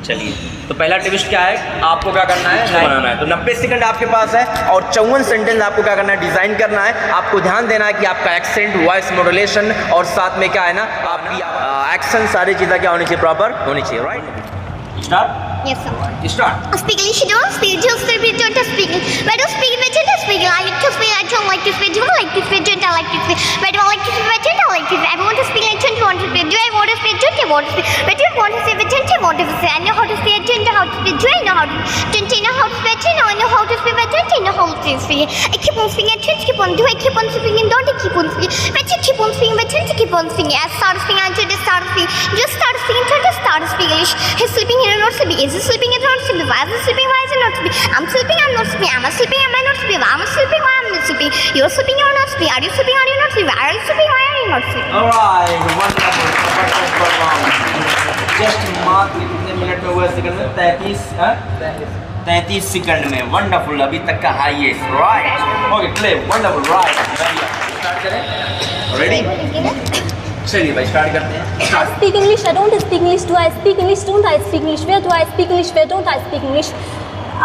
चलिए, तो पहला ट्विस्ट क्या है, आपको क्या करना है, लाइन बनाना है। तो 90 सेकंड आपके पास है और 54 सेंटेंस आपको क्या करना है, डिजाइन करना है। आपको ध्यान देना है कि आपका एक्सेंट, वॉइस मॉड्यूलेशन और साथ में क्या है ना, आपकी एक्शन, सारी चीज़ें क्या होनी चाहिए, प्रॉपर होनी चाहिए। Right, start. Yes, sir. Start. Speak English, don't speak, just speak, don't speak. Why don't speak, but don't speak. I like to speak, I don't like to speak, don't like to speak, don't I like to speak. Why do I like to speak, but don't I like to speak. I want to speak, I don't want to speak. Do I want to speak, don't I want to speak. But do I want to speak, but don't I want to speak. I know how to speak, I don't know how to speak. Do I know how to speak? Don't I know how to speak, I know how to speak, but don't I know how to speak. I keep on speaking, I don't keep on. Do I keep on speaking, don't I keep on speaking. But you keep on speaking, but don't I keep on speaking. I start speaking, I don't start speaking. Just start speaking, don't I start speaking English. He's sleeping, he's not sleeping. Is he sleeping, he's not sleeping. Why is he sleeping? Why is he not sleeping? I'm sleeping, I'm not sleeping. Am I sleeping? Am I not sleeping? I'm sleeping, why am I not sleeping? You're sleeping, you're not sleeping. Are you sleeping? Are you not sleeping? Are you sleeping? Why are you not sleeping? Alright, wonderful. Just मात्र कितने minute में हुआ, second में 33 second में। Wonderful, अभी तक का highest. Right, okay, play. Wonderful, right. Start करें, रेडी? चलिए भाई, स्टार्ट करते हैं। I speak English, I don't speak English. Do I speak English? Don't I speak English? Where do I speak English? Where don't I speak English?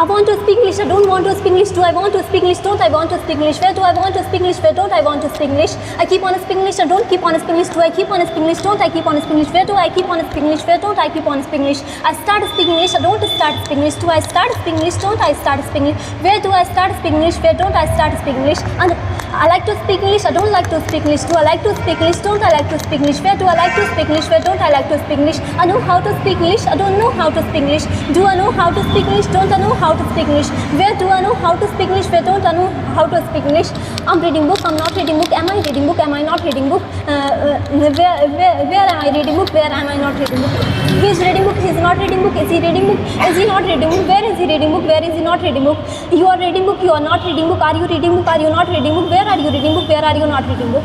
I want to speak English, I don't want to speak English. Do I want to speak English? Don't I want to speak English? Where do I want to speak English? Where don't I want to speak English? I keep on speaking English, I don't keep on speaking English. Do I keep on speaking English? Don't I keep on speaking English? Where do I keep on speaking English? Where don't I keep on speaking English? I start speaking English, I don't start speaking English. Do I start speaking English? Don't I start speaking English? Where do I start speaking English? Where don't I start speaking English? And I like to speak English, I don't like to speak English. Do I like to speak English? Don't I like to speak English? Where do I like to speak English? Where don't I like to speak English? I know how to speak English, I don't know how to speak English. Do I know how to speak English? Don't I know how to speak English? Where do I know how to speak English? Where don't I know how to speak English? I'm reading book, I'm not reading book. Am I reading book? Am I not reading book? Where am I reading book? Where am I not reading book? He is reading book, he is not reading book. Is he reading book? Is he not reading book? Where is he reading book? Where is he not reading book? You are reading book, you are not reading book. Are you reading book? Are you not reading book? Where are you reading book? Where are you not reading book?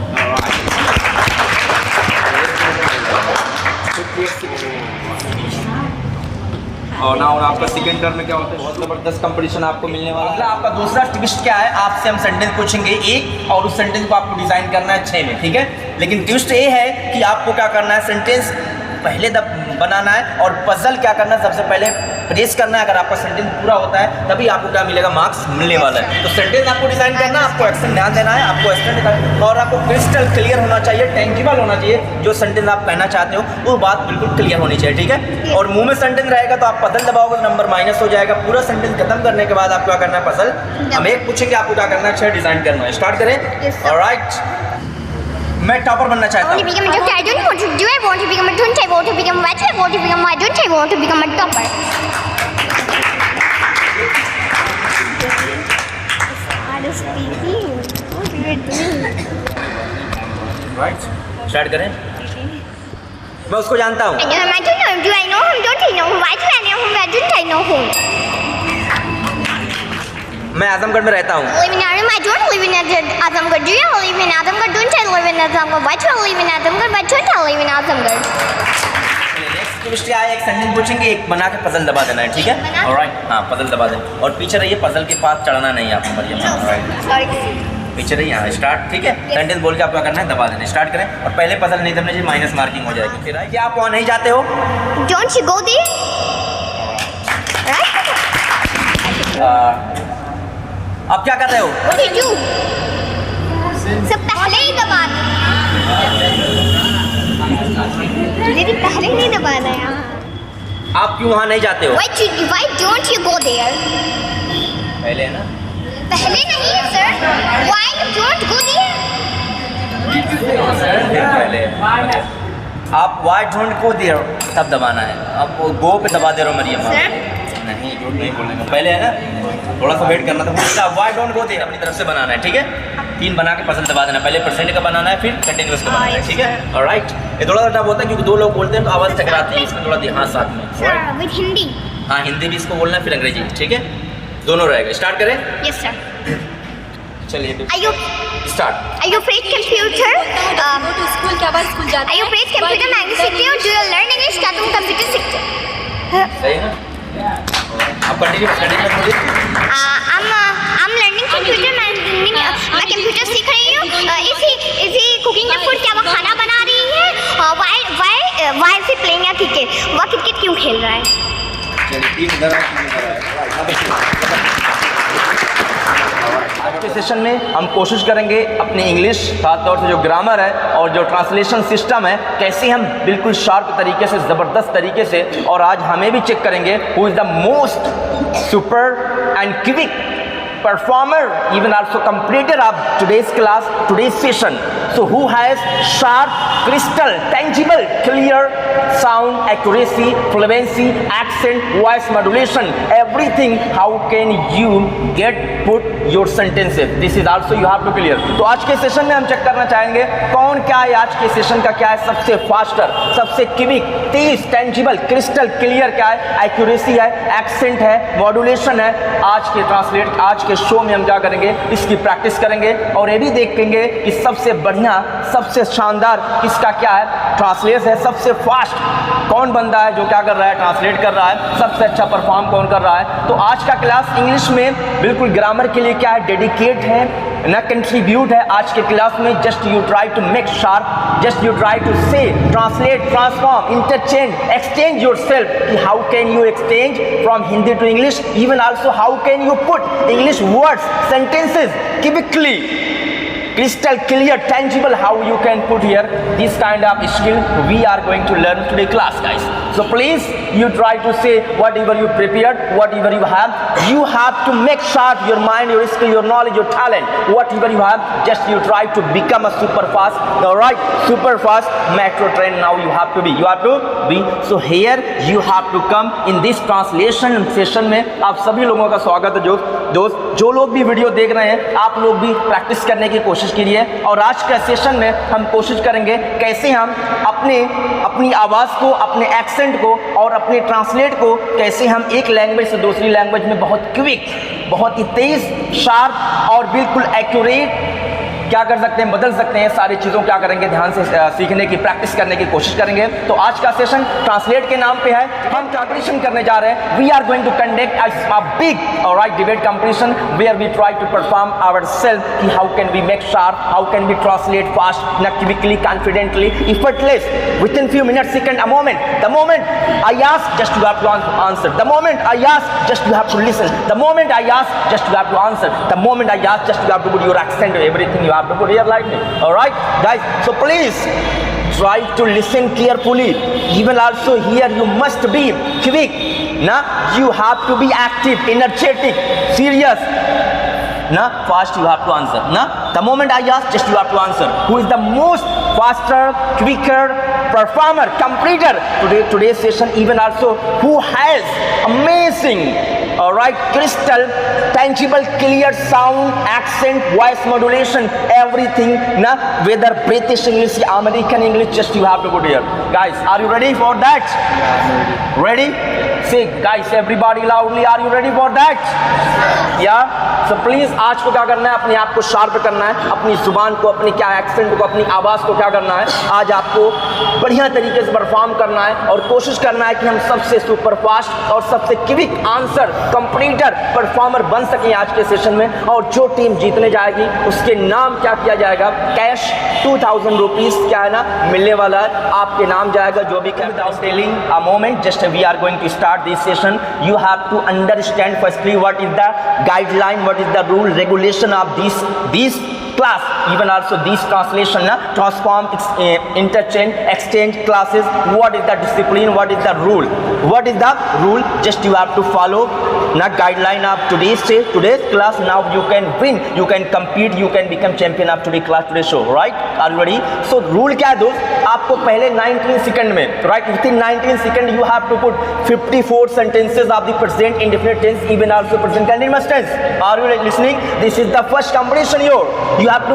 और ना, और आपका second term में क्या होता है, बहुत ज़बरदस्त कंपटीशन आपको मिलने वाला है। आपका दूसरा ट्विस्ट क्या है, आपसे हम सेंटेंस पूछेंगे एक, और उस सेंटेंस को आपको डिज़ाइन करना है 6 में, ठीक है। लेकिन ट्विस्ट ये है कि आपको क्या करना है, सेंटेंस पहले बनाना है और पजल क्या करना है, सबसे पहले प्रेस करना है। अगर आपका सेंटेंस पूरा होता है तभी आपको क्या मिलेगा, मार्क्स मिलने वाला है। तो सेंटेंस आपको डिज़ाइन करना है, आपको एक्शन ध्यान देना है, आपको एक्शन और आपको क्रिस्टल क्लियर होना चाहिए, टेंजिबल होना चाहिए। जो सेंटेंस आप कहना चाहते हो वो बात बिल्कुल क्लियर होनी चाहिए, ठीक है। और मुंह में सेंटेंस रहेगा तो आप पजल दबाओगे तो नंबर माइनस हो जाएगा। पूरा सेंटेंस खत्म करने के बाद आपको क्या करना है, पजल हम एक पूछेंगे, आपको क्या करना है, अच्छा डिज़ाइन करना है। स्टार्ट करें। ऑलराइट, मैं टॉपर बनना चाहता हूँ। I don't want to. Do I want to become a don't I want to become a what I want to become? Why don't I want to become a topper? Right, start करें। मैं उसको जानता हूँ। I don't know. Do I know him? Don't I know him? Why do I know him? Why don't I know him? मैं आजमगढ़ में रहता हूँ। Live in Azamgarh. I don't live in Azamgarh. Do you live in Azamgarh? Don't I live in Azamgarh? Why do I live in Azamgarh? Why don't I live in Azamgarh? Next twist आया, एक sentence पूछेंगे, एक बना के puzzle दबा देना है, ठीक है। ऑलराइट, हाँ, पजल दबा दें और पीछे रहिए, पजल के पास चढ़ना नहीं है आपको, मरियम। ऑलराइट, पीछे रहिए, हाँ, स्टार्ट, ठीक है। सेंटेंस बोल के आपको करना है, दबा देना। स्टार्ट करें और पहले पजल नहीं दबने चाहिए, माइनस मार्किंग हो जाएगी। फिर क्या आप वहाँ नहीं जाते हो? Don't you go there? आप क्या कर रहे हो? What do you do? सब पहले ही दबा दे, पहले नहीं दबाना है। आप क्यों वहाँ नहीं जाते हो? Why don't you go there? पहले है ना, पहले नहीं है sir. Why you don't go there? पहले आप why don't go there तब दबाना है। अब गो पे दबा दे रहे हो मरियम। नहीं, झूठ नहीं बोलने का, पहले है ना, थोड़ा सा वेट करना था। वाई डोंट गो देयर अपनी तरफ से बनाना है, ठीक है। 3 बना के पसंद दबा देना, पहले परसेंट का बनाना है, फिर कंटिन्यूअस का बनाना है, ठीक है। ऑलराइट, ये थोड़ा सा टफ होता है क्योंकि 2 लोग बोलते हैं तो आवाज़ टकराती है, इसमें थोड़ा ध्यान साथ में। Sir with Hindi. हाँ, हिंदी भी इसको बोलना है, फिर अंग्रेजी, ठीक है, दोनों रहेगा। स्टार्ट करें। Yes sir. चलिए start. Are you afraid computer? Go to school, क्या बात स्कूल जाते? Are you afraid computer मैं सीखती हूँ? Do you learn English? क्या तुम कंप्यूटर सीखते हो? सही है ना? आप कंटिन्यू मुझे। I'm learning computer. मैं कंप्यूटर सीख रही हूँ। Is he cooking the food? क्या वो खाना बना रही है? Why is he playing a cricket? वो क्रिकेट क्यों खेल रहा है? आज के सेशन में हम कोशिश करेंगे अपनी इंग्लिश, खास तौर से जो ग्रामर है और जो ट्रांसलेशन सिस्टम है, कैसे हम बिल्कुल शार्प तरीके से, ज़बरदस्त तरीके से, और आज हमें भी चेक करेंगे who is the most super and quick performer, even also completer of today's class, today's session. So who has sharp, crystal, tangible, clear sound, accuracy, fluency, accent, voice modulation, everything. How can you get put your sentences? This is also you have to clear. तो आज के session में हम check करना चाहेंगे कौन क्या है, आज के सेशन का क्या है सबसे फास्टर, सबसे क्विक, तेज, टेंजिबल, क्रिस्टल क्लियर क्या है, एक्यूरेसी है, एक्सेंट है, मॉड्यूलेशन है। आज के ट्रांसलेट, आज के शो में हम क्या करेंगे, इसकी प्रैक्टिस करेंगे और ये भी देखेंगे कि सबसे बढ़िया, सबसे शानदार किसका क्या है, ट्रांसलेट है, सबसे फास्ट कौन बंदा है जो क्या कर रहा है, ट्रांसलेट कर रहा है, सबसे अच्छा परफॉर्म कौन कर रहा है। तो आज का क्लास इंग्लिश में बिल्कुल ग्रामर के लिए क्या है, डेडिकेट है ना, कंट्रीब्यूट है। आज के क्लास में just you try to make sharp, just you try to say, translate, transform, interchange, exchange your self कि how can you exchange from Hindi to English, even also how can you put English words, sentences quickly, crystal clear, tangible, how you can put here this kind of skill we are going to learn today class, guys. So please you try to say whatever you prepared, whatever you have to make sharp your mind, your skill, your knowledge, your talent, whatever you have, just you try to become a super fast, the right super fast metro train. Now you have to be so here you have to come in this translation session में आप सभी लोगों का स्वागत है। दोस्त जो लोग भी वीडियो देख रहे हैं, आप लोग भी प्रैक्टिस करने की कोशिश कीजिए और आज के सेशन में हम कोशिश करेंगे कैसे हम अपनी आवाज़ को, अपने एक्सेंट को और अपने ट्रांसलेट को कैसे हम एक लैंग्वेज से दूसरी लैंग्वेज में बहुत क्विक, बहुत ही तेज़, शार्प और बिल्कुल एक्यूरेट क्या कर सकते हैं, बदल सकते हैं। सारी चीज़ों क्या करेंगे, ध्यान से सीखने की, प्रैक्टिस करने की कोशिश करेंगे। तो आज का सेशन ट्रांसलेट के नाम पे है, हम कंपटीशन करने जा रहे हैं। We are going to conduct a big alright debate competition where we try to perform ourself कि how can we make sharp, how can we translate fast, ना quickly, confidently, effortless, within few minute, second, a moment, the moment I ask just you have to answer, the moment I ask just you have to listen, the moment I ask just you have to answer, the moment I ask just you have to put your accent, everything you have to put here like me. All right guys, so please try to listen carefully. Even also here you must be quick, na, you have to be active, energetic, serious, na, fast you have to answer, na, the moment I ask just you have to answer. Who is the most faster, quicker performer, completer today's session, even also who has amazing, all right, crystal, tangible, clear sound, accent, voice modulation, everything, na, whether British English, American English, just you have to put here. Guys, are you ready for that? Ready? Say guys, everybody loudly, are you ready for that? Yeah? So please आज को क्या करना है, अपने आप को sharp करना है, अपनी जुबान को, अपनी क्या एक्सेंट को, अपनी आवाज़ को क्या करना है, आज आपको बढ़िया तरीके से परफॉर्म करना है और कोशिश करना है कि हम सबसे सुपर फास्ट और सबसे क्विक आंसर कंप्लीटर परफॉर्मर बन सकें आज के सेशन में। और जो टीम जीतने जाएगी उसके नाम क्या किया जाएगा, कैश 2000 रुपीज़ क्या है ना मिलने वाला है, आपके नाम जाएगा। जो भी without telling a moment, just we are going to start this session. You have to understand firstly what is the guideline, what is the rule regulation of this class, even also these translation, transform, interchange, exchange classes, what is the discipline, what is the rule, just you have to follow na guideline of today's class. Now you can win, you can compete, you can become champion of today's class, today's show, right? Are you ready? So rule क्या है दोस्त, आपको पहले 19 second में, right, within 19 seconds you have to put 54 sentences of the present indefinite tense, even also present continuous tense. Are you listening? This is the first competition here. You have to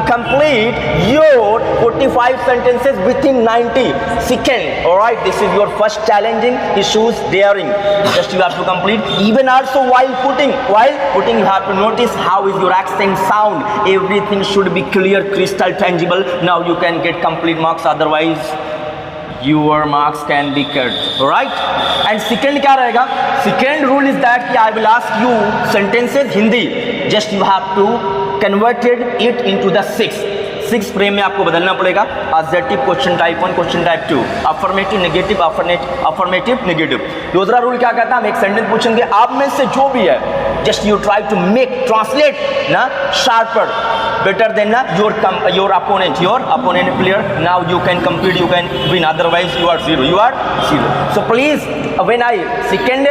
complete your 45 sentences within 90 seconds. All right, this is your first challenging issues daring. Just you have to complete. Even also while putting you have to notice how is your accent sound. Everything should be clear, crystal, tangible. Now you can get complete marks, otherwise your marks can be cut. Alright? And second क्या रहेगा? Second rule is that I will ask you sentences Hindi. Just you have to convert it into the 6 frame में आपको बदलना पड़ेगा। Adjective question type 1, question type 2, affirmative negative, affirmative negative. दूसरा rule क्या कहता है, हम एक सेंटेंस पूछेंगे, आप में से जो भी है just you try to make translate ना sharper better than your opponent player. Now you can compete, you can win, otherwise you are zero. So please when I second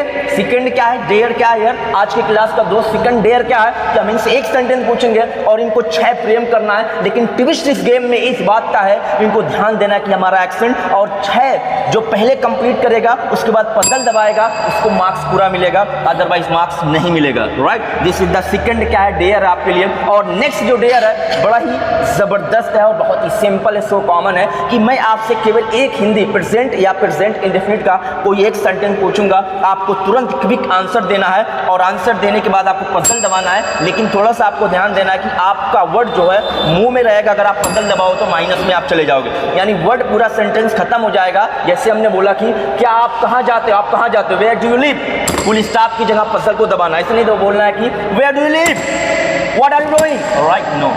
क्या है, डेयर क्या है यार, आज के क्लास का दोस्त सेकंड डेयर क्या है कि हम इनसे एक सेंटेंस पूछेंगे और इनको 6 फ्रेम करना है। लेकिन ट्विस्ट इस गेम में इस बात का है, इनको ध्यान देना है कि हमारा एक्सेंट और 6 जो पहले कंप्लीट करेगा उसके बाद पजल दबाएगा उसको मार्क्स पूरा मिलेगा, अदरवाइज मार्क्स नहीं मिलेगा। Right, this is the second क्या है, डेयर आपके लिए। और नेक्स्ट जो डेयर है बड़ा ही ज़बरदस्त है और बहुत ही सिंपल है, सो कॉमन है कि मैं आपसे केवल एक हिंदी प्रेजेंट या प्रेजेंट इंडेफिनिट का कोई एक सेंटेंस पूछूंगा, आपको तुरंत क्विक आंसर देना है और आंसर देने के बाद आपको पजल दबाना है। लेकिन थोड़ा सा आपको ध्यान देना है कि आपका वर्ड जो है मुंह में रहेगा, अगर आप पजल दबाओ तो माइनस में आप चले जाओगे, यानी वर्ड पूरा सेंटेंस खत्म हो जाएगा। जैसे हमने बोला कि क्या आप कहाँ जाते हो, आप कहाँ जाते हो, where do you live, full stop की जगह पजल को दबाना है, इसलिए तो बोलना है कि where do you live, what are you doing, right, no,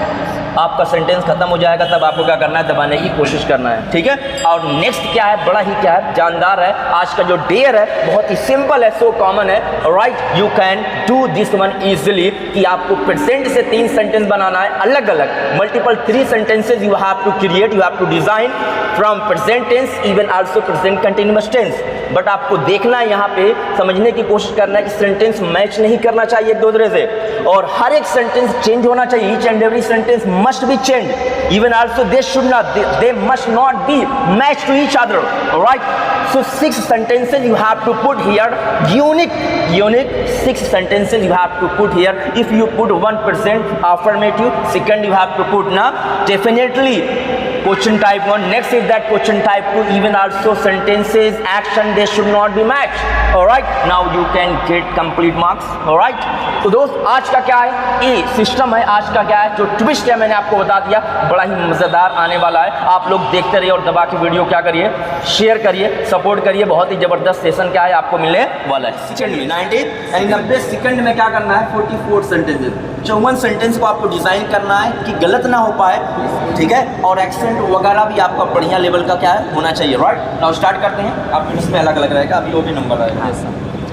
आपका सेंटेंस खत्म हो जाएगा, तब आपको क्या करना है, दबाने की कोशिश करना है। ठीक है, और नेक्स्ट क्या है, बड़ा ही क्या है, जानदार है। आज का जो डेयर है बहुत ही सिंपल है, सो कॉमन है। Right, you can do this one easily कि आपको प्रेजेंट से 3 सेंटेंस बनाना है अलग अलग, multiple 3 sentences you have to create, you have to design from present tense even also present continuous tense. But आपको देखना है, यहाँ पे समझने की कोशिश करना है कि सेंटेंस मैच नहीं करना चाहिए एक दूसरे से, और हर एक सेंटेंस चेंज होना चाहिए। Each and every sentence must be changed, even also they must not be matched to each other. All right, so 6 sentences you have to put here, unique 6 sentences you have to put here. If you put 1% affirmative, second you have to put na definitely question type 1, next is that question type 2, even also sentences action they should not be matched. All right, now you can get complete marks. All right, तो दोस्त आज का क्या है, ये system है, आज का क्या है, जो ट्विस्ट है मैंने आपको बता दिया, बड़ा ही मज़ेदार आने वाला है। आप लोग देखते रहिए और दबा के वीडियो क्या करिए, शेयर करिए, सपोर्ट करिए। बहुत ही ज़बरदस्त सेशन क्या है आपको मिलने वाला है। सेकंड में 90 सेकंड में क्या करना है, 44 सेंटेंसेज, 54 सेंटेंस को आपको डिज़ाइन करना है कि गलत ना हो पाए। ठीक है, और एक्सेंट वगैरह भी आपका बढ़िया लेवल का क्या है, होना चाहिए। राइट, नाउ स्टार्ट करते हैं। आपके इसमें अलग अलग रहेगा, अभी वो भी नंबर आएगा।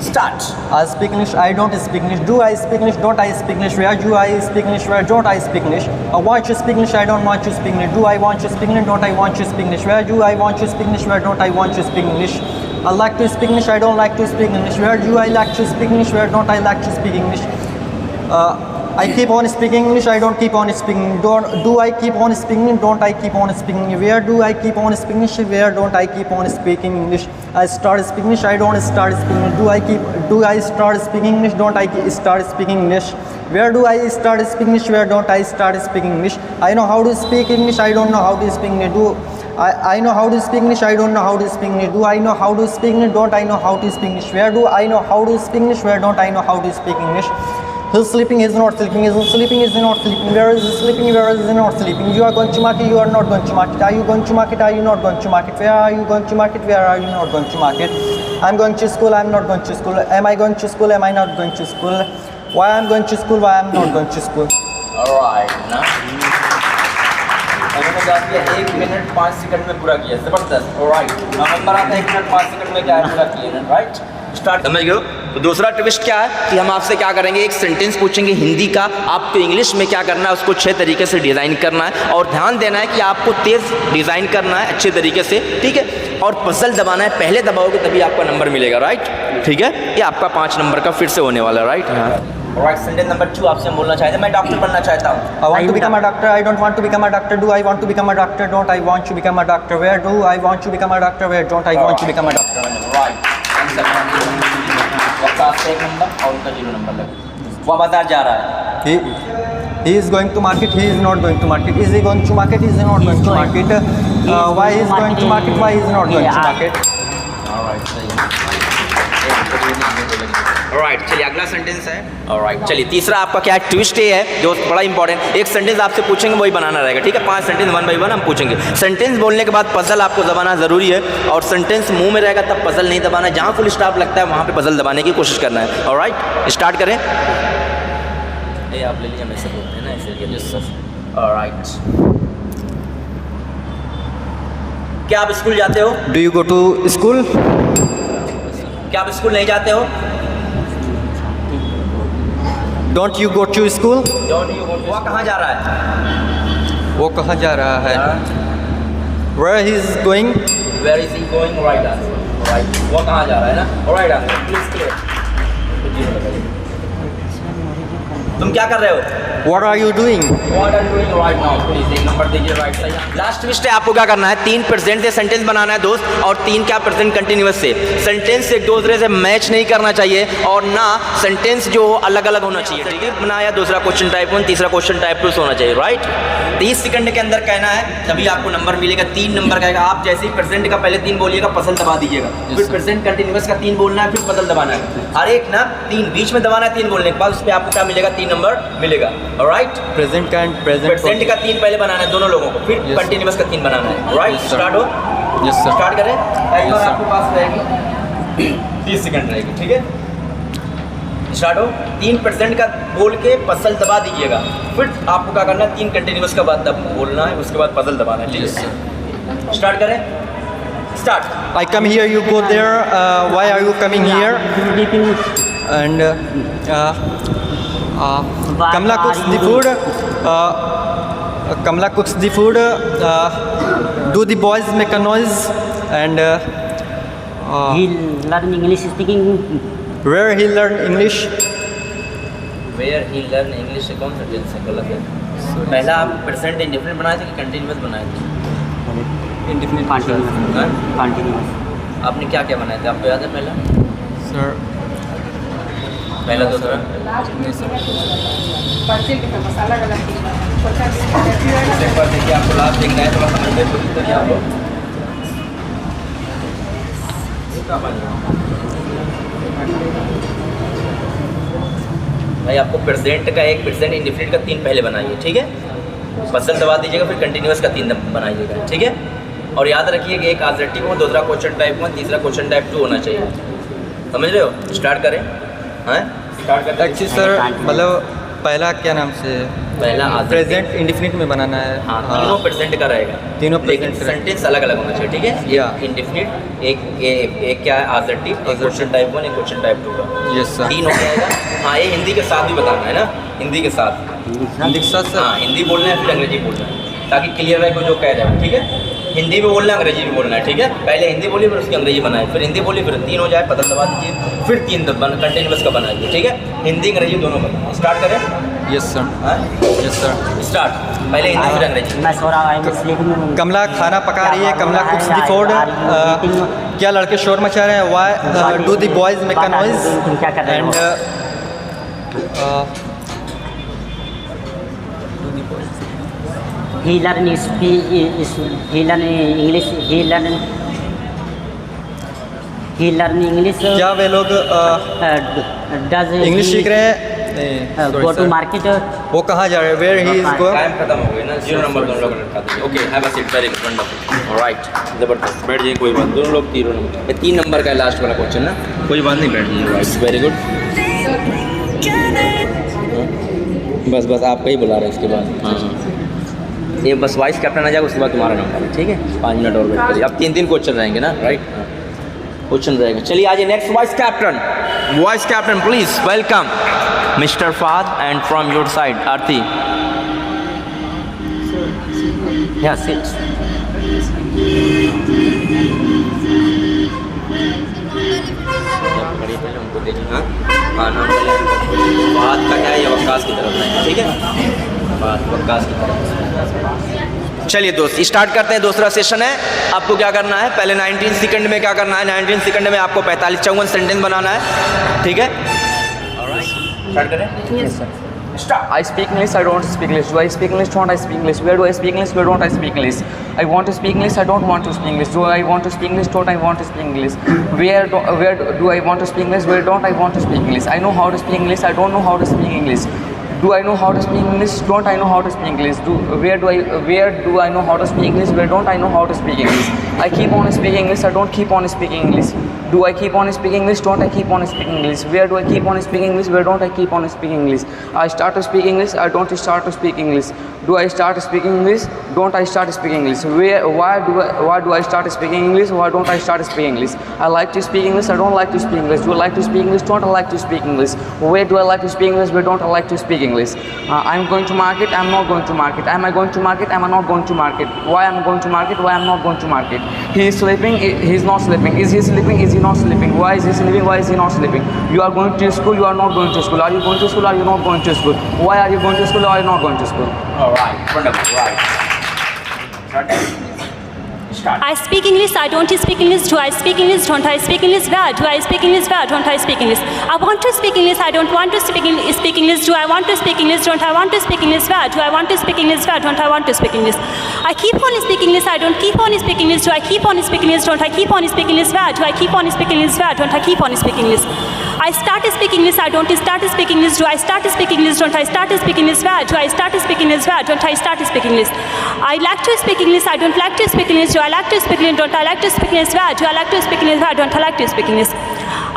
Start. I speak English, I don't speak English. Do I speak English, don't I speak English? Where do I speak English, where don't I speak English? I want to speak English, I don't want to speak English. Do I want to speak English, don't I want to speak English? Where do I want to speak English, where don't I want to speak English? I like to speak English, I don't like to speak English. Where do I like to speak English, where don't I like to speak English? I keep on speaking English, I don't keep on speaking. Do I keep on speaking English, don't I keep on speaking English? Where do I keep on speaking English, where don't I keep on speaking English? I start speaking English, I don't start speaking English. Do I start speaking English, don't I start speaking English? Where do I start speaking English, where don't I start speaking English? I know how to speak English, I don't know how to speak English. I know how to speak English, I don't know how to speak English. Do I know how to speak English, don't I know how to speak English? Where do I know how to speak English, where don't I know how to speak English? He's sleeping, he's not sleeping, he's sleeping, he's not sleeping. Where is he sleeping, where is he not sleeping? You are going to market, you are not going to market. Are you going to market, are you not going to market? Where are you going to market, where are you not going to market? I'm going to school, I'm not going to school. Am I going to school, am I not going to school? Why I'm going to school, why I'm not going to school? Alright, ना मैंने क्या किया, 1 minute 5 second में पूरा किया, ज़बरदस्त। Alright, number आता है 1 मिनट 5 सेकंड में क्या है पूरा किया, राइट। स्टार्ट, समझ गए हो। तो दूसरा ट्विस्ट क्या है कि हम आपसे क्या करेंगे, एक सेंटेंस पूछेंगे हिंदी का, आपको इंग्लिश में क्या करना है, उसको 6 तरीके से डिज़ाइन करना है, और ध्यान देना है कि आपको तेज़ डिज़ाइन करना है अच्छे तरीके से। ठीक है, और पजल दबाना है, पहले दबाओगे तभी आपका नंबर मिलेगा। राइट, ठीक है, ये आपका 5 नंबर का फिर से होने वाला है। राइट, हाँ। राइट, सेंटेंस नंबर 2 आपसे बोलना चाहते हैं, मैं डॉक्टर बनना चाहता हूँ। I want to become a doctor, I don't want to become a doctor. Do I want to become a doctor, don't I want to become a doctor? Where do I want to become a doctor, where don't I want to become a doctor? Right, answer आपका 1 number और उनका 0 number लगे। वो बाजार जा रहा है, He is going to market, he is not going to market. Is he going to market, is he not going to market? Why he is going to market, why he is not going to market? Alright, सही। Alright, चलिए अगला sentence है। Alright, चलिए तीसरा आपका क्या है, twist ये है जो बड़ा इंपॉर्टेंट। एक सेंटेंस आपसे पूछेंगे वही बनाना रहेगा। ठीक है, 5 सेंटेंस 1 बाई 1 हम पूछेंगे। सेंटेंस बोलने के बाद पजल आपको दबाना ज़रूरी है, और सेंटेंस मुंह में रहेगा तब पजल नहीं दबाना है। जहाँ फुल स्टॉप लगता है वहाँ पे पजल दबाने की कोशिश करना है। ऑलराइट, स्टार्ट करें। ये आप ले लीजिए, मैं से बोलते हैं ना इसलिए। ऑलराइट, क्या आप स्कूल जाते हो? Do you go to school? क्या आप स्कूल नहीं जाते हो? Don't you go to school? वो कहाँ जा रहा है? वो कहाँ जा रहा है? Where he is going? Where is he going? Right answer. Right. वो कहाँ जा रहा है ना? Right answer. Please clear. तुम क्या कर रहे हो? What are you doing? What are you doing right now? Please एक नंबर दीजिए राइट साइड। लास्ट ट्विस्ट है, आपको क्या करना है? 3 प्रेजेंट से सेंटेंस बनाना है दोस्त, और 3 क्या प्रेजेंट कंटिन्यूअस से। सेंटेंस एक दूसरे से मैच नहीं करना चाहिए, और ना सेंटेंस जो अलग अलग होना चाहिए, ठीक है? बनाया दूसरा क्वेश्चन टाइप 1, तीसरा क्वेश्चन टाइप 2 होना चाहिए, राइट? 30 सेकंड के अंदर कहना है, तभी आपको नंबर मिलेगा। 3 नंबर कहेगा, आप जैसे ही प्रेजेंट का पहले 3 बोलिएगा, पसल दबा दीजिएगा, फिर प्रेजेंट कंटिन्यूअस का 3 बोलना है, फिर पसल दबाना है। हर एक ना 3 बीच में दबाना है, 3 बोलने के बाद उस पर आपको क्या मिलेगा? 3 नंबर मिलेगा, right? Present and present. Present का 3 पहले बनाना है दोनों लोगों को, फिर Yes. कंटिन्यूअस का 3 बनाना है, राइट? Yes, sir. स्टार्ट हो। Yes sir. स्टार्ट करें। Timer Yes, sir. आपके पास रहेगी 30 सेकंड रहेगी, ठीक है? स्टार्ट हो। 3 प्रेजेंट का बोल के पजल दबा दीजिएगा, फिर आपको क्या करना है? 3 कंटिन्यूअस का बाद बोलना है, उसके बाद पजल दबाना है, ठीक Yes sir. है? स्टार्ट करें। Start. I come here, you go there. Why are you coming here? And Kamala cooks the food. Kamala cooks the food. Do the boys make a noise? And He learn English speaking. where he learn English? Where he learn English से कौन सा tense है? गलत है। पहला आप present indefinite बनाए थे कि कंटिन्यूअस बनाए थे? Indefinite. हाँ? Continuous. आपने क्या क्या बनाए थे? आपको याद है पहला? Sir. पहला दूसरा? एक बार देखिए, आपको लास्ट देखना है, थोड़ा समझ में कोशिश करिए आप लोग। भाई आपको प्रेजेंट का एक, प्रेजेंट इंडेफिनिट का 3 पहले बनाइए, ठीक है? पसल दबा दीजिएगा, फिर कंटिन्यूअस का 3 बनाइएगा, ठीक है? और याद रखिए कि एक आब्जेक्टिव हो, दूसरा क्वेश्चन टाइप 1, तीसरा क्वेश्चन टाइप 2 होना चाहिए। समझ रहे हो? स्टार्ट करें। हाँ, स्टार्ट करते हैं। Actually sir, मतलब पहला क्या नाम से? पहला प्रेजेंट इंडेफिनिट में बनाना है। हाँ, तीनों प्रेजेंट का रहेगा, तीनों लेकिन present सेंटेंस अलग अलग होना चाहिए, ठीक है? Yeah. इंडेफिनिट, एक क्या है? आब्जेक्टिव, एक क्वेश्चन टाइप 1, एक क्वेश्चन टाइप 2 का। Yes sir. 3 हो जाएगा। हाँ, ये हिंदी के साथ भी बताना है ना, हिंदी के साथ। हिंदी के साथ सर? हाँ, हिंदी बोलना है, फिर अंग्रेजी बोलना है, ताकि क्लियर रहे को जो कह रहे हो, ठीक है? हिंदी में बोलना है, अंग्रेजी में बोलना है, ठीक है? पहले हिंदी बोलिए, फिर उसकी अंग्रेजी बनाए, फिर हिंदी बोलिए, फिर 3 हो जाए, पता दबा दीजिए, फिर 3 कंटिन्यूअस का बनाइए, ठीक है? हिंदी अंग्रेजी दोनों बनाए। स्टार्ट करें। Yes sir. हाँ, Yes sir. स्टार्ट। पहले हिंदी फिर अंग्रेजी। मैं सो रहा हूँ, sleeping. कमला खाना पका रही है। कमला cooks the food. क्या लड़के शोर मचा रहे हैं? Why do the boys make a noise? तुम क्या कर रहे हो? And He learn he learn English. He learn English. क्या वे लोग Does इंग्लिश he सीख रहे हैं? नहीं, sorry, go to sir. market? वो कहाँ जा रहे हैं? Where he is going? Time खत्म हो गया ना, 0 नंबर दोनों लोग रखा दीजिए। Okay, have a seat, very good, wonderful, alright, जबरदस्त। बैठ जाइए, कोई बात, दोनों लोग 0 नंबर। 3 नंबर का है लास्ट वाला क्वेश्चन ना, कोई बात नहीं, बैठ जाइए, राइट, वेरी गुड। बस आपका ही बुला रहे हैं इसके बाद। हाँ, ये बस वाइस कैप्टन आ जाएगा, उसके बाद तुम्हारा नंबर है, ठीक है? 5 मिनट और वेट करिए। अब 3 क्वेश्चन रहेंगे ना, राइट? क्वेश्चन रहेगा। चलिए आइए, next vice captain. Vice captain please welcome mister Fahd, and from your side Aarti. Yes, it's उनको देखिए। हाँ, नाम फाद का क्या है? ये वक्कास की तरफ है, ठीक है? फाद वक्कास की तरफ। चलिए दोस्त, स्टार्ट करते हैं। दूसरा सेशन है। आपको क्या करना है? पहले 19 सेकंड में क्या करना है? 19 सेकंड में आपको 45-54 सेंटेंस बनाना है, ठीक है? स्टार्ट करें। yes, sir. Start. I speak English, I don't speak English. Do I speak English? Don't I speak English? Where do I speak English? Where don't I speak English? I want to speak English, I don't want to speak English. Do I want to speak English? Don't I want to speak English? Where do I want to speak English? Where don't I want to speak English? I know how to speak English, I don't know how to speak English. Do I know how to speak English? Don't I know how to speak English? Where do I know how to speak English? Where don't I know how to speak English? I keep on speaking English, I don't keep on speaking English. Do I keep on speaking English? Don't I keep on speaking English? Where do I keep on speaking English? Where don't I keep on speaking English? I start to speak English, I don't start to speak English. Do I start speaking English? Don't I start speaking English? Why do I start speaking English? Why don't I start speaking English? I like to speak English, I don't like to speak English. Do I like to speak English? Don't I like to speak English? Where do I like to speak English? Where don't I like to speak English? I'm going to market, I'm not going to market. Am I going to market? Am I not going to market? Why am I going to market? Why am I not going to market? He is sleeping, he is not sleeping. Is he sleeping? Is he not sleeping? Why is he sleeping? Why is he not sleeping? You are going to school, you are not going to school. Are you going to school? Are you not going to school? Why are you going to school? Or are you not going to school? All right, wonderful, right. Start. I speak English, I don't speak English. Do I speak English? Don't I speak English? Where? Do I speak English? Where? Don't I speak English? I want to speak English, I don't want to speak English. Do I want to speak English? Don't I want to speak English? Where? Do I want to speak English? Where? Don't I want to speak English? I keep on speaking English, I don't keep on speaking English. Do I keep on speaking English? Don't I keep on speaking English? Where? Do I keep on speaking English? Where? Don't I keep on speaking English? I start speaking English, I don't start speaking English. Do I start speaking English? Don't I start speaking English? Where? Do I start speaking English? Where? Don't I start speaking English? I like to speak English, I don't like to speak English. Do I like to speak English? Don't I like to speak English? Where? Do I like to speak English? Where? Don't I like to speak English?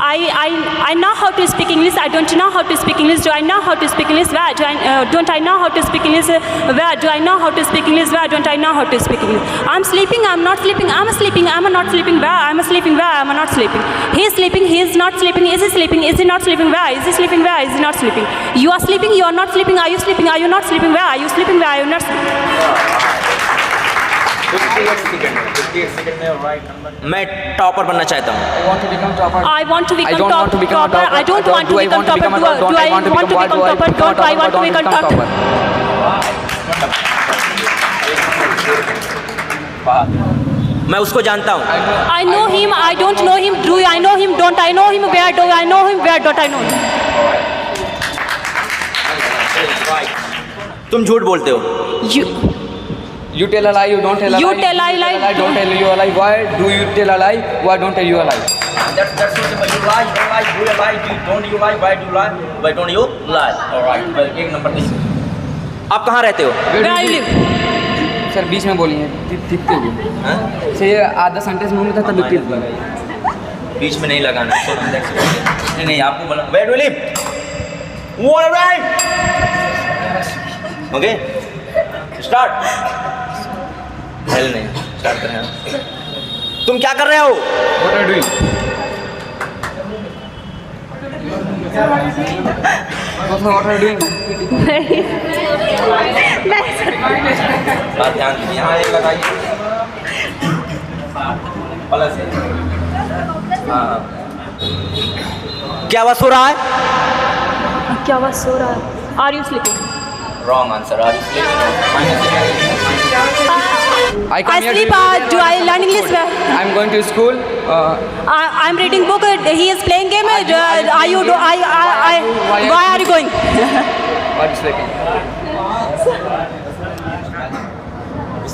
I know how to speak English, I don't know how to speak English. Do I know how to speak English? Where? Don't I know how to speak English? Where? Do I know how to speak English? Where? Don't I know how to speak English? I'm sleeping, I'm not sleeping, I'm sleeping, I'm not sleeping. Where? I'm sleeping, where? I'm not sleeping. He is sleeping, he is not sleeping. Is he sleeping? Is he not sleeping? Where? Is he sleeping? Where? Is he not sleeping? You are sleeping, you are not sleeping. Are you sleeping? Are you not sleeping? Where? Are you sleeping? Where? Are you not sleeping? 58 second में right number. मैं topper बनना चाहता हूँ। I want to become topper. I want to become I don't want to become a topper. topper. I don't want to Do I become want to become a topper. topper? Do I want to become topper? Don't I want to become topper? मैं उसको जानता हूँ। I know him, I don't know him. Do I know him? Don't I know him? Where do I know him? Where don't I know him? तुम झूठ बोलते हो। You tell a lie, you don't tell a lie. You tell a lie. Don't tell you a lie. Why do you tell a lie? Why don't tell you a lie? That's so simple. You lie, you lie, do you lie, don't you lie, why do you lie, why don't you lie? All right. एक number नहीं। आप कहाँ रहते हो? Where I live? Sir बीच में बोलिए दिखते हुए। सर ये आधा सेंटेंस मुंह में था तब दिखते हुए। बीच में नहीं लगाना। नहीं आपको बोला where do you live? What right? Okay. Start. Hello नहीं। स्टार्ट करें। तुम क्या कर रहे हो? What are you doing? What are you doing? बात ध्यान दीजिए। यहाँ एक लगाइए। प्लस है। हाँ। क्या आवाज हो रहा है? क्या आवाज हो रहा है? Are you sleeping? Wrong answer. Are you sleeping? I come I here sleep. to- Do I learn English? Where? I'm going to school. I'm reading book. He is playing game. Are you? Why are you going? What is sleeping?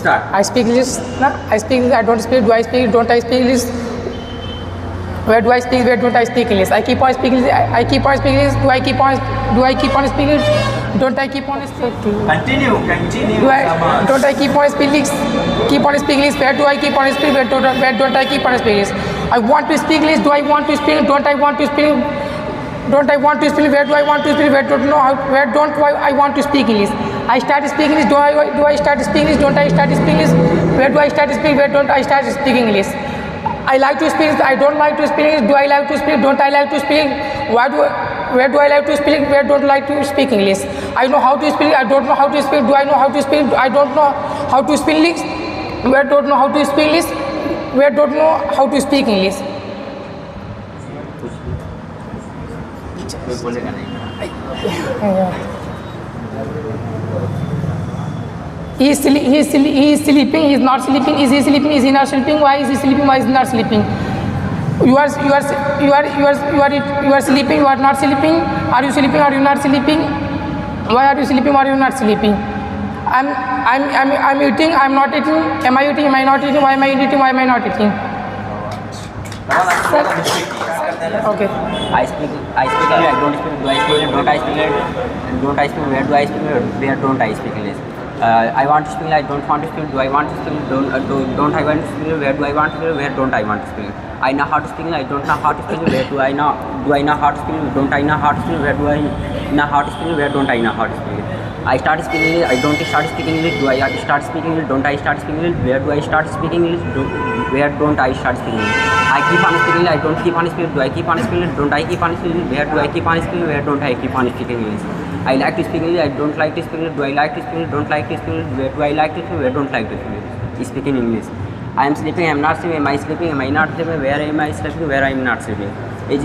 Start. I speak English. No, I speak English. I don't speak. Do I speak? Don't I speak English? Where do I speak? Where don't I speak English? I keep on speaking English. I keep on speaking English. Do I keep on speaking English? Don't I keep on speaking? Continue. Don't I keep on speaking English? Keep on speaking English. Where do I keep on speaking? Where don't I keep on speaking English? I want to speak English. Do I want to speak? Don't I want to speak? Don't I want to speak? Where do I want to speak? Where don't know? Where don't I want to speak English? I start speaking English. Do I start speaking English? Don't I start speaking English? Where do I start speaking? Where don't I start speaking English? I like to speak. I don't like to speak English. Do I like to speak? Don't I like to speak? Where do I like to speak? Where don't I like to speak English? I know how to speak. I don't know how to speak. Do I know how to speak? I don't know how to speak English. Where don't know how to speak English? Where don't know how to speak English? He is sleeping. He is not sleeping. Is he sleeping? Is he not sleeping? Why is he sleeping? Why is he not sleeping? You are sleeping. You are not sleeping. Are you sleeping? Are you not sleeping? Why are you sleeping? Why are you not sleeping? I'm eating. I'm not eating. Am I eating? Am I not eating? Why am I eating? Why am I not eating? Okay. I speak English, I don't speak, do I speak English, don't I speak English, don't I speak, where do I speak English, where don't I speak English. I want to speak. I don't want to speak. Do I want to speak? Don't I want to speak? Where do I want to speak? Where don't I want to speak? I know how to speak. I don't know how to speak. Where do I know? Do I know how to speak? Don't I know how to speak? Where do I know how to speak? Where don't I know how to speak? I start speaking English. I don't start speaking English. Do I start speaking English? Don't I start speaking English? Where do I start speaking English? Where don't I start speaking English? I keep on speaking English. I don't keep on speaking. Do I keep on speaking English? Don't I keep on speaking English? Where do I keep on speaking? Where don't I keep on speaking English? I like to speak English. I don't like to speak English. Do I like to speak English? Don't like to speak English. Where do I like to speak? Where don't like to speak English? Speaking English. I am sleeping. I am not sleeping. Am I sleeping? Am I not sleeping? Where am I sleeping? Where I am not sleeping? Is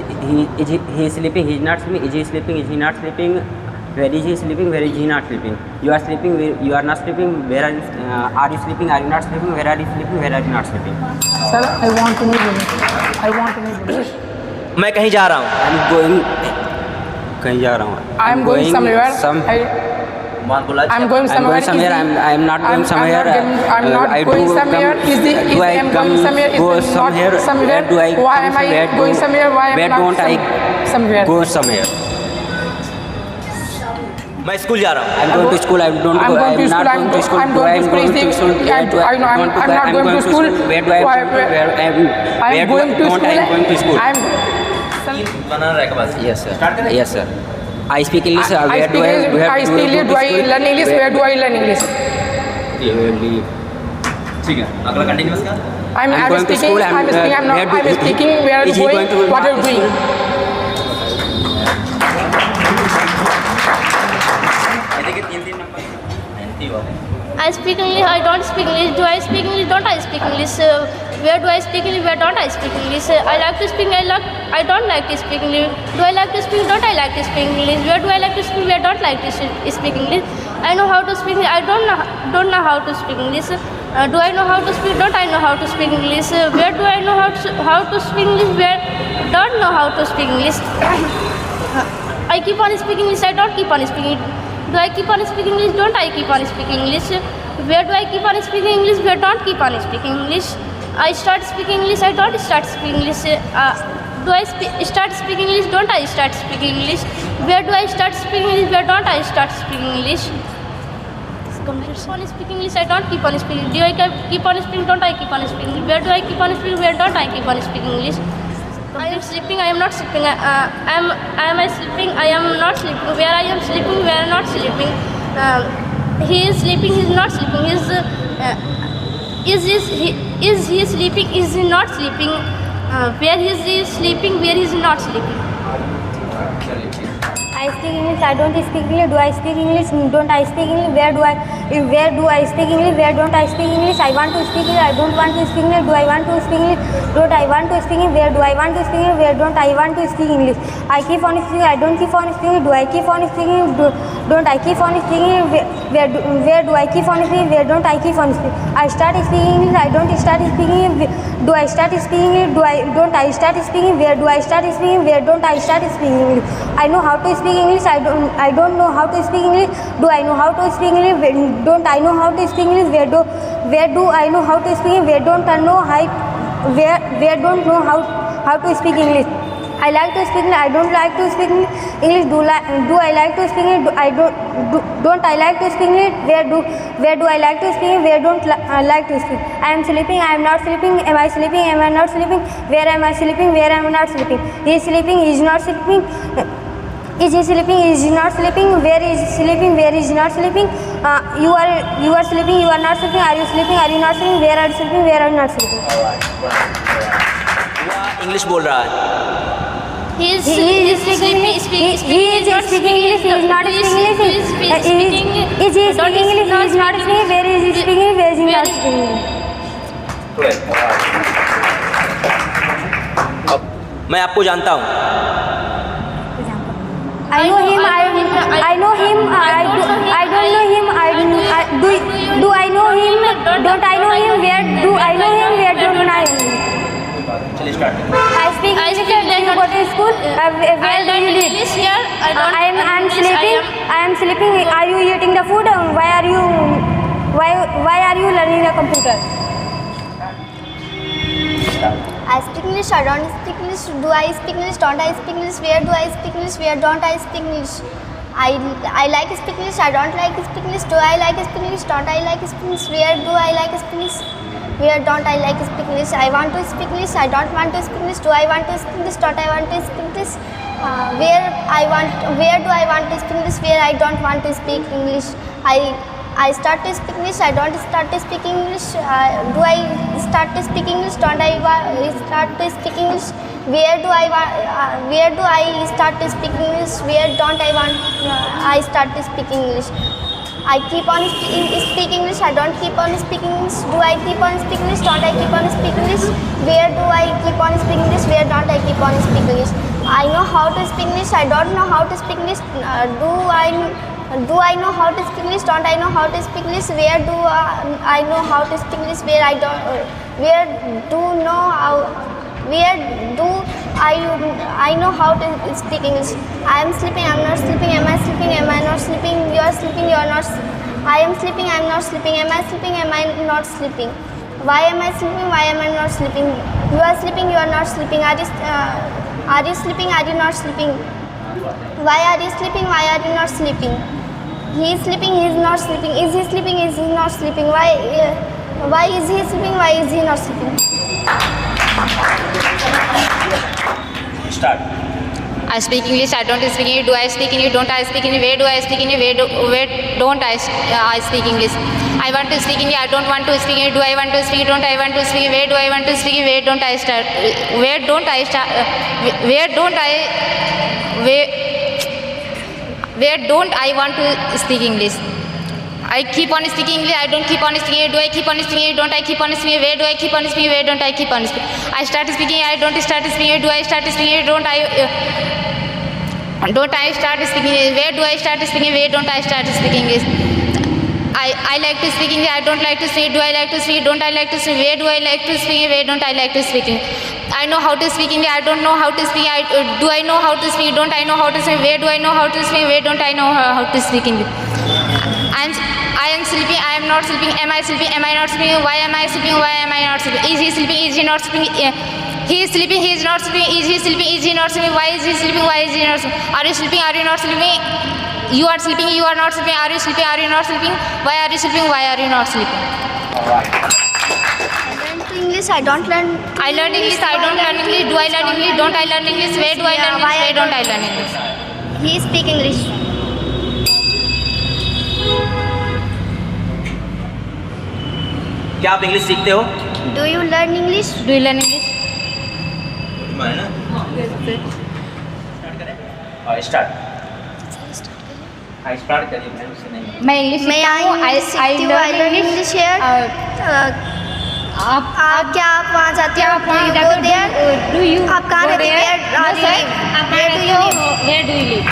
he sleeping? He is not sleeping. Is he sleeping? Is he not sleeping? Where is he sleeping? Where is he not sleeping? You are sleeping. You are not sleeping. Where are you sleeping? Are you not sleeping? Where are you sleeping? Where are you not sleeping? Sir, I want to know English. I want to know English. मैं कहीं जा रहा हूँ. I am going. कहीं जा रहा हूँ. I am going somewhere. I'm going somewhere. I am not going somewhere. I'm not going somewhere. Is I am going somewhere? Is go not somewhere? Do I Why am I going somewhere? Why am I where not don't I somewhere? go somewhere? मैं school जा रहा हूँ. I'm going to school. I'm not going to school. I'm going to school. I'm not going to school. Where do I am going to school? I'm बनाना रहेगा बस. Yes sir. Yes sir. I speak English. I speak English. Do I learn English? Where do I learn English? ठीक है. अगला continuous का. I'm going to school. I'm speaking. Where are you going? What are you doing? I speak English. I don't speak English. Do I speak English? Don't I speak English? Where do I speak English? Where don't I speak English? I like to speak. I don't like to speak English. Do I like to speak? Don't I like to speak English? Where do I like to speak? Where don't like to speak English? I know how to speak. I don't know how to speak English. Do I know how to speak? Don't I know how to speak English? Where do I know how to speak English? Where don't know how to speak English? I keep on speaking English. I don't keep on speaking. Do I keep on speaking English? Don't I keep on speaking English? Where do I keep on speaking English? Where don't keep on speaking English? I start speaking English. I don't start speaking English. Do I start speaking English? Don't I start speaking English? Where do I start speaking English? Where don't I start speaking English? Keep on speaking English. I don't keep on speaking. Do I keep on speaking? Don't I keep on speaking? Where do I keep on speaking? Where don't I keep on speaking English? I am sleeping. I am not sleeping. Am I sleeping? I am not sleeping. Where I am sleeping? Where I am not sleeping? He is sleeping. He is not sleeping. Is he sleeping? Is he not sleeping? Where is he sleeping? Where is he not sleeping? I speak English. I don't speak English. Do I speak English? Don't I speak English? Where do I speak English? Where don't I speak English? I want to speak English. I don't want to speak English. Do I want to speak English? Don't I want to speak English? Where do I want to speak English? Where don't I want to speak English? I keep on speaking. I don't keep on speaking. Do I keep on speaking? Don't I keep on speaking? Where do I keep on speaking? Where don't I keep on speaking? I start speaking English. I don't start speaking. Do I start speaking English? Don't I start speaking? Where do I start speaking? Where don't I start speaking English? I know how to speak English. I don't know how to speak English. Do I know how to speak English? Don't I know how to speak English? Where do I know how to speak? Where don't I know where don't know how to speak English? I like to speak English. I don't like to speak English. Do I like to speak English? Don't I like to speak English? Where do I like to speak? Where don't I like to speak? I am sleeping. I am not sleeping. Am I sleeping? Am I not sleeping? Where am I sleeping? Where am I not sleeping? He is sleeping. He is not sleeping. Is he sleeping? Is he not sleeping? Where is he sleeping? Where is he not sleeping? You are sleeping. You are not sleeping. Are you sleeping? Are you not sleeping? Where are you sleeping? Where are you not sleeping? English बोल रहा है. He is sleeping. He is speaking English. He is not speaking English. Is he speaking English? He is not speaking. Where is he speaking? Where is he not speaking? अब मैं आपको जानता हूँ. I know him. I know him. I don't know him. Do I know him? Don't I know him? Where do I know him? Where don't I know him? चलिए start. I speak English. Do you go to school? Where do you live? I am sleeping. I am sleeping. Are you eating the food? Why are you learning the computer? I speak English. I don't speak English. Do I speak English? Don't I speak English? Where do I speak English? Where don't I speak English? I like speak English. I don't like speak English. Do I like speak English? Don't I like speak English? Where do I like speak English? Where don't I like speak English? I want to speak English. I don't want to speak English. Do I want to speak English? Don't I want to speak English? Where do I want to speak English? Where I don't want to speak English? I start to speak English. I don't start to speak English. Do I start to speak English? Don't I start to speak English? Where do I start to speak English? Where don't I start to speak English? I keep on speaking English. I don't keep on speaking English. Do I keep on speaking English? Don't I keep on speaking English? Where do I keep on speaking English? Where don't I keep on speaking English? I know how to speak English. I don't know how to speak English. Do I know how to speak English? Don't I know how to speak English? Where do I know how to speak English? Where I don't? Where do know how? Where do I know how to speak English? I am sleeping. I am not sleeping. Am I sleeping? Am I not sleeping? You are sleeping. You are not. I am sleeping. I am not sleeping. Am I sleeping? Am I not sleeping? Why am I sleeping? Why am I not sleeping? You are sleeping. You are not sleeping. Are you sleeping? Are you not sleeping? Why are you sleeping? Why are you not sleeping? He is sleeping. He is not sleeping. Is he sleeping? Is he not sleeping? Why is he sleeping? Why is he not sleeping? Start. I speak English. I don't speak English. Do I speak English? Don't I speak English? Where do I speak English? Where don't I speak English? I want to speak English. I don't want to speak English. Do I want to speak? Don't I want to speak? Where do I want to speak? Where don't I start? Where don't I start? Where don't I want to speak English? I keep on speaking English. I don't keep on speaking. Do I keep on speaking? Don't I keep on speaking? Where do I keep on speaking? Where don't I keep on speaking? I start speaking. I don't start speaking. Do I start speaking? Don't I start speaking? Where do I start speaking? Where don't I start speaking? I like to speak English. I don't like to speak. Do I like to speak? Don't I like to speak? Where do I like to speak? Where don't I like to speak? I know how to speak English. I don't know how to speak. Do I know how to speak? Don't I know how to speak? Where do I know how to speak? Where don't I know how to speak English? I am sleeping. I am not sleeping. Am I sleeping? Am I not sleeping? Why am I sleeping? Why am I not sleeping? Is he sleeping? Is he not sleeping? He is sleeping. He is not sleeping. Is he sleeping? Is he not sleeping? Why is he sleeping? Why is he not sleeping? Are you sleeping? Are you not sleeping? You are sleeping. You are not sleeping. Are you sleeping? Are you not sleeping? Why are you sleeping? Why are you not sleeping? English. I don't learn. I learn English. I don't learn English. Do I learn English? Don't I learn English? Where do I learn English? Where don't I learn English? He speak English. क्या आप English सीखते हो? Do you learn English? Do you learn English? Start start करिए। मैं उससे नहीं मैं English मैं learn English here. आप क्या आप वहाँ जाते हो? do you आप कहाँ रहते हो? Where do you live?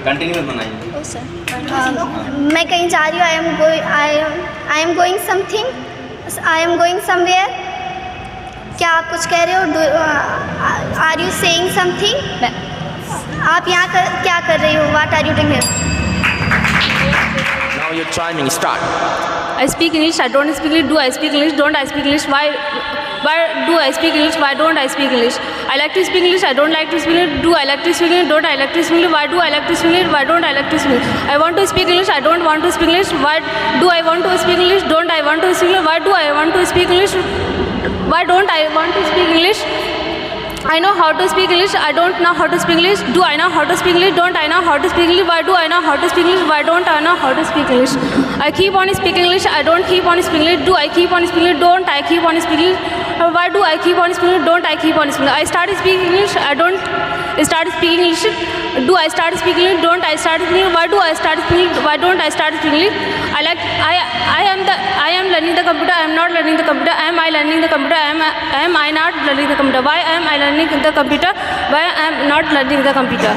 Continue बनाइए। मैं कहीं जा रही हूँ. I am going something. I am going somewhere. क्या आप कुछ कह रहे हो? Are you saying something? आप यहाँ क्या कर रही हो? What are you doing here? Now your timing start. I speak English. I don't speak English. Do I speak English? Don't I speak English? Why do I speak English? Why don't I speak English? I like to speak English. I don't like to speak English. Do I like to speak English? Don't I like to speak English? Why do I like to speak English? Why don't I like to speak English? I want to speak English. I don't want to speak English. Why do I want to speak English? Don't I want to speak English? Why do I want to speak English? Why don't I want to speak English? I know how to speak English. I don't know how to speak English. Do I know how to speak English? Don't I know how to speak English? Why do I know how to speak English? Why don't I know how to speak English? I keep on speaking English. I don't keep on speaking English. Do I keep on speaking English? Don't I keep on speaking English? Why do I keep on speaking English? Don't I keep on speaking English? I start speaking English. I don't start speaking English. Do I start speaking English? Don't I start speaking English? Why do I start speaking English? Why don't I start speaking English? I am learning the computer. I am not learning the computer. Am I learning the computer? Am I not learning the computer? Why am I learning the computer? Why am I not learning the computer?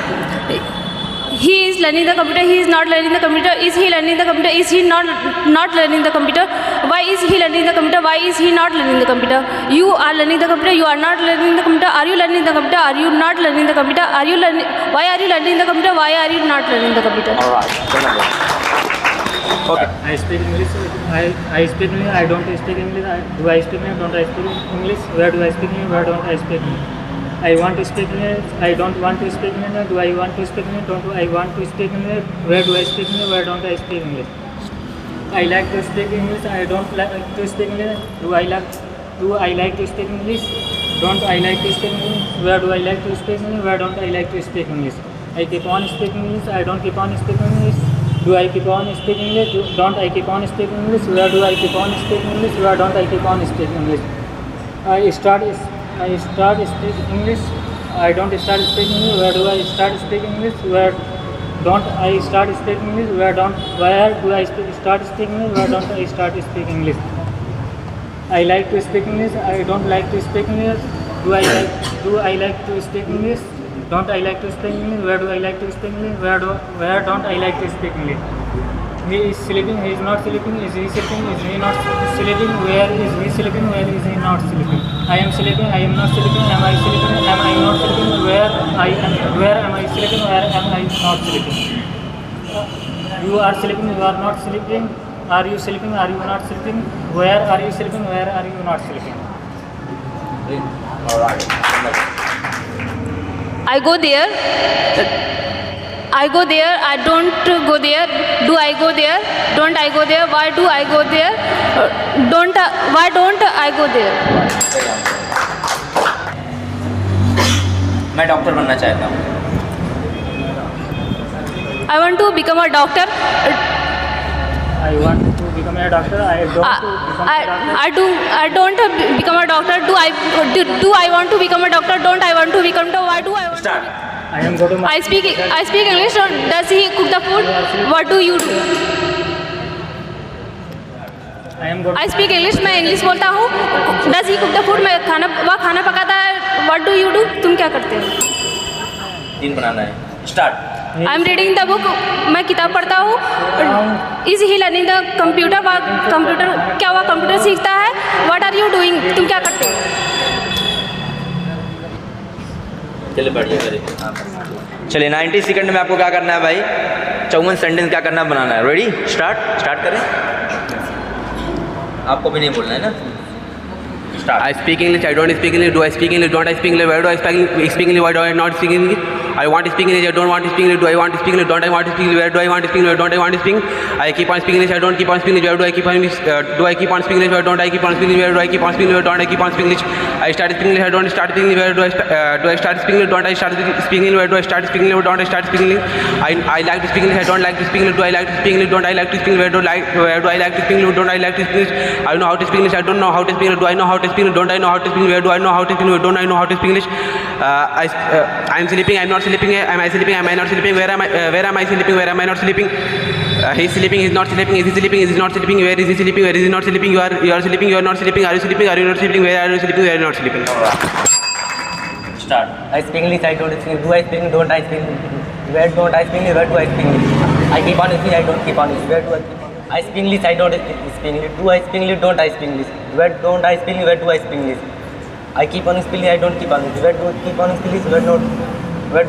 He is learning the computer. He is not learning the computer. Is he learning the computer? Is he not learning the computer? Why is he learning the computer? Why is he not learning the computer? You are learning the computer. You are not learning the computer. Are you learning the computer? Are you not learning the computer? Are you learning? Why are you learning the computer? Why are you not learning the computer? All right. Okay. I speak English. I speak English. I don't speak English. Do I speak English? Don't I speak English? Where do I speak English? Where don't I speak English? I want to speak English. I don't want to speak English. Do I want to speak English? Don't I want to speak English? Where do I speak English? Where don't I speak English? I like to speak English. I don't like to speak English. Do I like to speak English? Don't I like to speak English? Where do I like to speak English? Where don't I like to speak English? I keep on speaking English. I don't keep on speaking English. Do I keep on speaking English? Don't I keep on speaking English? Where do I keep on speaking English? Where don't I keep on speaking English? I start speaking English. I don't start speaking English. Where do I start speaking English? Where don't I start speaking English? Where do I start speaking English? Where don't I start speaking English? I like to speak English. I don't like to speak English. Do I like to speak English? Don't I like to speak English? Where do I like to speak English? Where don't I like to speak English? He is sleeping. He is not sleeping. Is he sleeping? Is he not sleeping? Where is he sleeping? Where is he not sleeping? I am sleeping. I am not sleeping. Am I sleeping? Am I not sleeping? Where am I sleeping? Where am I not sleeping? You are sleeping. You are not sleeping. Are you sleeping? Are you not sleeping? Where are you sleeping? Where are you not sleeping? All right. I go there. I go there. I don't go there. Do I go there? Don't I go there? Why do I go there? Why don't I go there? मैं doctor बनना चाहता हूँ. I want to become a doctor. I want to become a doctor. I don't to become a doctor. I don't become a doctor. Do I want to become a doctor? Don't I want to become a? Why do I want? Start. I am going to. I speak English. Or does he cook the food? What do you do? I am going. I speak English. मैं English बोलता हूँ. Does he cook the food? मैं वह खाना पकाता है. What do you do? तुम क्या करते हो? दिन बनाना है. Start. I am reading the book. मैं किताब पढ़ता हूँ. Is he learning the computer? क्या वह कंप्यूटर सीखता है? What are you doing? तुम क्या करते हो? चलिए बढ़िया करिए. चलिए 90 सेकंड में आपको क्या करना है भाई? 54 सेंटेंस क्या करना है, बनाना है. रेडी? स्टार्ट करें. आपको भी नहीं बोलना है ना. Start. I speak English. I don't speak English. Do I speak English? Don't I speak English? Where do I speak English? Why do I not speak English? I want to speak English. I don't want to speak English. Do I want to speak English? Don't I want to speak English? Where do I want to speak English? Don't I want to speak? I keep on speaking English. I don't keep on speaking English. Where do I keep on do I keep on speaking English? Where don't I keep on speaking English? Where do I keep on speaking English? Where don't I keep on speaking English? I start speaking English. I don't start speaking English. Where do I start speaking English? Don't I start speaking English? Where do I start speaking English? Don't I start speaking English? I like to speak English. I don't like to speak English. Do I like to speak English? Don't I like to speak English? Where do I like to speak English? Don't I like to speak English? I know how to speak English. I don't know how to speak English. Do I know how to speak English? Don't I know how to speak English? Where do I know how to speak English? Don't I know how to speak English? I am sleeping. I am not sleeping. Am I sleeping? Am I not sleeping? Where am I sleeping? Where am I not sleeping? He is sleeping. He is not sleeping. Is he sleeping? Is he not sleeping? Where is he sleeping? Where is he not sleeping? You are sleeping. You are not sleeping. Are you sleeping? Are you not sleeping? Where are you sleeping? Where are you not sleeping? Start. I speak English. I don't speak English. Do I speak English? Don't I speak English? Where don't I speak English? Where do I speak English? I keep on speaking. I don't keep on speaking. Where do I keep on? I speak English. I don't speak English. Do I speak English? Don't I speak English? Where don't I speak English? Where do I speak English? I keep on speaking. I don't keep on. Where do I keep on speaking? Where don't? Where don't